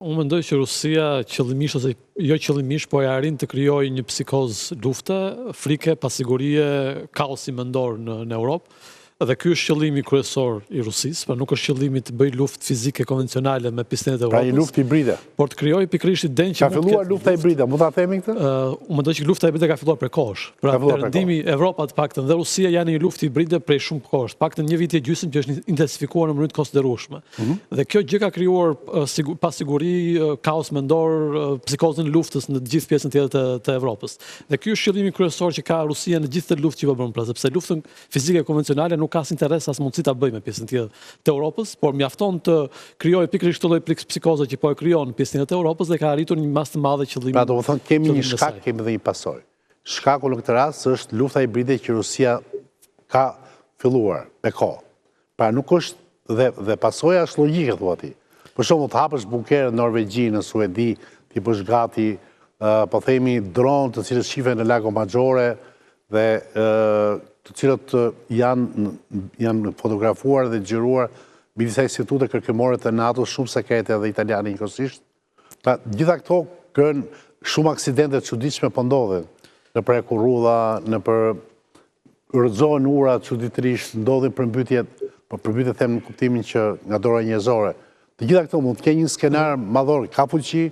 Unë mendoj që Rusia qëllimisht ose jo qëllimisht, po e arrin të krijojë një psikoz lufte, frike, pasigurie, kaosi mendor në Europë. Dhe ky është qëllimi kryesor i Rusisë, pra nuk është qëllimi të bëjë luftë fizike konvencionale me pistolet e Europës. Pra një luftë hibride. Por të krijojë pikërisht idenë që ka filluar lufta hibride, mund ta themi këtë? Unë mendoj që lufta hibride ka filluar prej kohësh. Pra perëndimi Evropa të paktën dhe Rusia janë një luftë hibride prej shumë kohësh, paktën një vit e gjysmë që është intensifikuar në mënyrë të konsiderueshme. Dhe kjo gjë ka krijuar pasiguri, kaos mendor, psikozën e luftës në të gjithë pjesën tjetër të Evropës. Dhe ky është qëllimi kryesor që ka Rusia në gjithë të luftë që po bën, pra sepse luftën fizike konvencionale nuk ka as interes as mundësi ta bëjë me pjesën tjetër të Europës, por mjafton të krijojë pikërisht këtë lloj psikoze që po e krijon pjesën tjetër të Europës dhe ka arritur një masë të madhe qëllimi. Pra domethënë kemi një shkak, kemi dhe një pasojë. Shkaku në këtë rast është lufta hibride që Rusia ka filluar me kohë. Pra nuk është dhe pasoja është logjike thua ti. Për shembull të hapësh bunkere në Norvegji, në Suedi, ti bësh gati po themi dronë të cilët shifen në Lago Maggiore dhe të cilët janë fotografuar dhe xhiruar mbi disa institute kërkimore të NATO, shumë sekrete dhe italiane njëkohësisht. Pra gjitha këto krijojnë shumë aksidente të çuditshme po ndodhen nëpër kurrudha, nëpër rrëzohen ura çuditërisht, ndodhin përmbytjet, po përmbytjet them në kuptimin që nga dora njerëzore. Të gjitha këto mund të kenë një skenar madhor, ka fuqi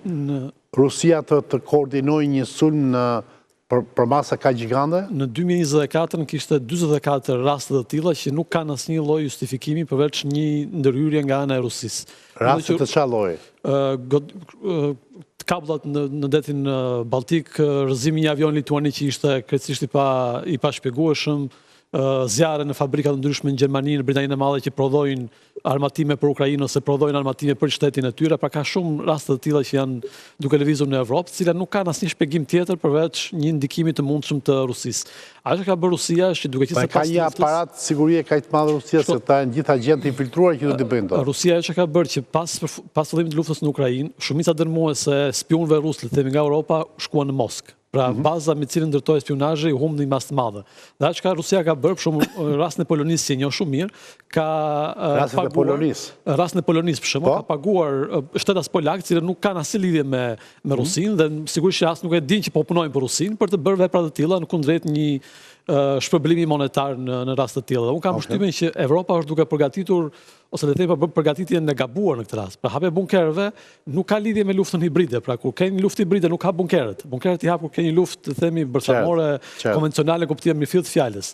Rusia të koordinojë një sulm për masa ka gjigande? Në 2024 kishte 44 raste të tilla që nuk kanë asnjë lloj justifikimi përveç një ndërhyrje nga ana e Rusisë. Raste të çfarë lloji? Kabullat në detin Baltik, rrëzimi një avion lituanik që ishte krejtësisht i pa shpjegueshëm, zjarre në fabrika të ndryshme në Gjermani, në Britaninë e Madhe që prodhojnë armatime për Ukrainë ose prodhojnë armatime për shtetin e tyre, pra ka shumë raste të tilla që janë duke lëvizur në Evropë, të cilat nuk kanë asnjë shpjegim tjetër përveç një ndikimi të mundshëm të Rusisë. Ajo që ka bërë Rusia është që duke qenë se ka një aparat sigurie kaq të madh Rusia se ta janë gjithë agentë infiltruar që do të bëjnë dot. Rusia ajo që ka bërë që pas fillimit të luftës në Ukrainë, shumica dërmuese spionëve rusë le të themi nga Europa shkuan në Moskë. Pra baza me cilën ndërtoi spionazhi u humbi mas të madhe. Dhe ajo që Rusia ka bërë, për shembull, rastin e Polonisë që e njoh shumë mirë, ka rastin e Polonisë për shembull, ka paguar shtetas polak, të cilët nuk kanë asnjë lidhje me Rusinë dhe sigurisht që as nuk e dinë që po punojnë për Rusinë për të bërë vepra të tilla në kundrejt një shpërblimi monetar në rast të tilla. Unë kam përshtypjen që Evropa është duke përgatitur ose le të themi përgatitjen e gabuar në këtë rast. Pra hapja e bunkerëve nuk ka lidhje me luftën hibride. Pra kur ke një luftë hibride nuk ka bunkeret. Bunkeret i hap kur ke një luftë, të themi, bërthamore konvencionale në kuptimin e mirëfillt të fjalës.